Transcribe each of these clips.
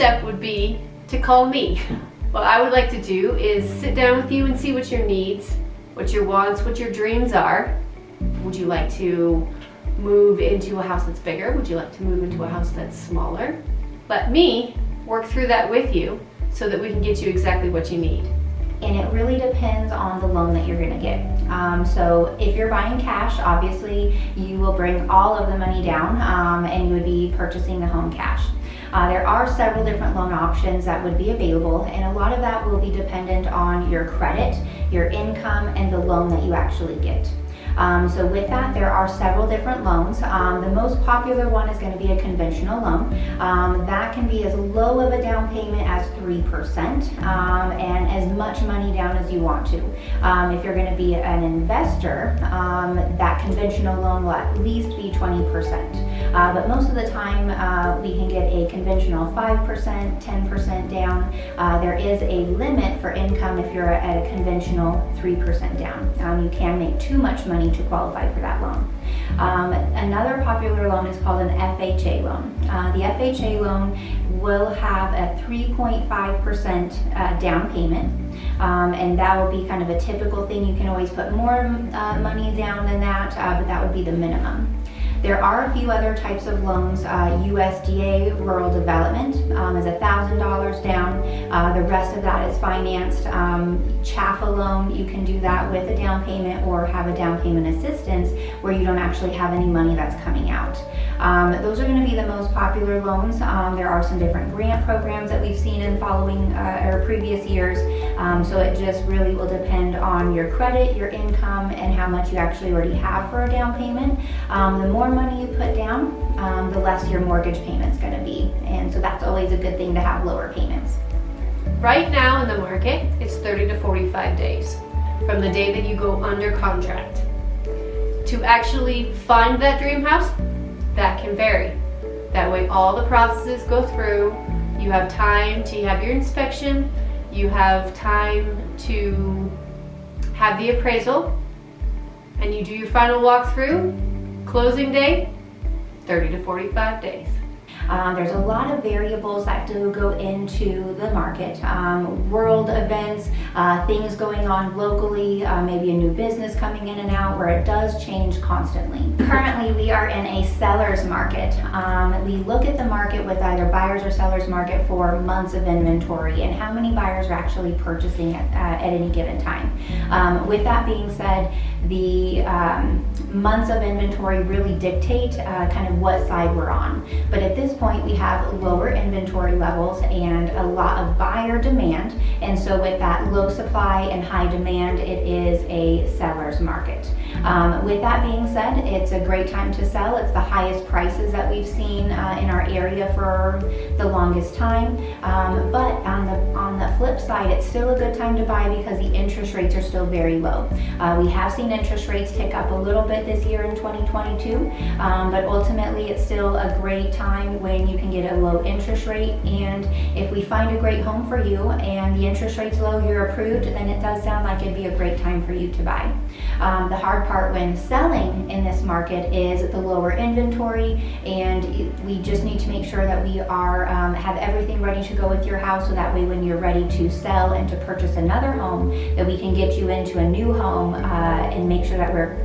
step would be to call me. What I would like to do is sit down with you and see what your needs, what your wants, what your dreams are. Would you like to move into a house that's bigger? Would you like to move into a house that's smaller? Let me work through that with you so that we can get you exactly what you need. And it really depends on the loan that you're going to get. So if you're buying cash, obviously you will bring all of the money down and you would be purchasing the home cash. There are several different loan options that would be available, and a lot of that will be dependent on your credit, your income, and the loan that you actually get. So with that, there are several different loans. The most popular one is going to be a conventional loan. That can be as low of a down payment as 3% and as much money down as you want to. If you're going to be an investor, that conventional loan will at least be 20%. But most of the time, we can get a conventional 5%, 10% down. There is a limit for income if you're at a conventional 3% down. You can make too much money to qualify for that loan. Another popular loan is called an FHA loan. The FHA loan will have a 3.5% down payment, and that will be kind of a typical thing. You can always put more money down than that, but that would be the minimum. There are a few other types of loans. USDA Rural Development is $1,000 down. The rest of that is financed. CHAFA loan, you can do that with a down payment or have a down payment assistance where you don't actually have any money that's coming out. Those are going to be the most popular loans. There are some different grant programs that we've seen in following or previous years. So it just really will depend on your credit, your income, and how much you actually already have for a down payment. The more money you put down, the less your mortgage payment's going to be. And so that's always a good thing to have lower payments. Right now in the market, it's 30 to 45 days from the day that you go under contract. To actually find that dream house, that can vary. That way all the processes go through. You have time to have your inspection. You have time to have the appraisal. And you do your final walkthrough. Closing date, 30 to 45 days. There's a lot of variables that do go into the market. World events, things going on locally, maybe a new business coming in and out where it does change constantly. Currently, we are in a seller's market. We look at the market with either buyers or sellers market for months of inventory and how many buyers are actually purchasing at any given time. With that being said, the months of inventory really dictate kind of what side we're on. But at this point, we have lower inventory levels and a lot of buyer demand. And so with that low supply and high demand, it is a seller's market. With that being said, it's a great time to sell. It's the highest prices that we've seen in our area for the longest time. But on the flip side, it's still a good time to buy because the interest rates are still very low. We have seen interest rates tick up a little bit this year in 2022, but ultimately it's still a great time when you can get a low interest rate. And if we find a great home for you and the interest rate's low, you're approved, then it does sound like it'd be a great time for you to buy. The hard part when selling in this market is the lower inventory, and we just need to make sure that we are have everything ready to go with your house, so that way when you're ready to sell and to purchase another home, that we can get you into a new home and make sure that we're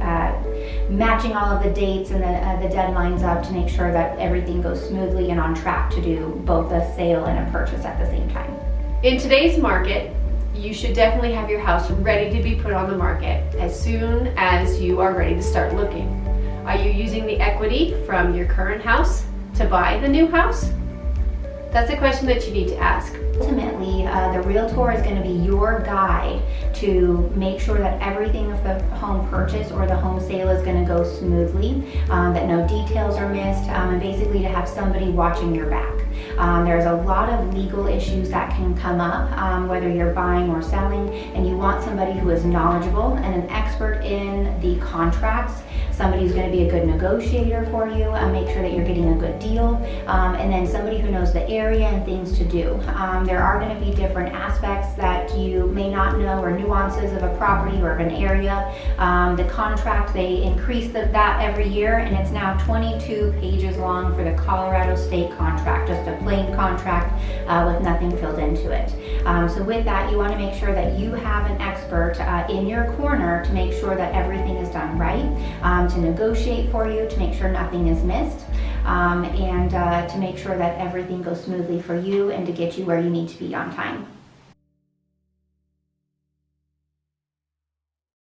matching all of the dates and the deadlines up to make sure that everything goes smoothly and on track to do both a sale and a purchase at the same time. In today's market, you should definitely have your house ready to be put on the market as soon as you are ready to start looking. Are you using the equity from your current house to buy the new house? That's a question that you need to ask. Ultimately, the realtor is going to be your guide to make sure that everything of the home purchase or the home sale is going to go smoothly, that no details are missed, and basically to have somebody watching your back. There's a lot of legal issues that can come up, whether you're buying or selling, and you want somebody who is knowledgeable and an expert in the contracts, somebody who's going to be a good negotiator for you, make sure that you're getting a good deal, and then somebody who knows the area and things to do. There are going to be different aspects that you may not know, or nuances of a property or of an area. The contract, they increase that every year, and it's now 22 pages long for the Colorado state contract, just a plain contract with nothing filled into it. So with that, you want to make sure that you have an expert in your corner to make sure that everything is done right, to negotiate for you, to make sure nothing is missed, and to make sure that everything goes smoothly for you and to get you where you need to be on time.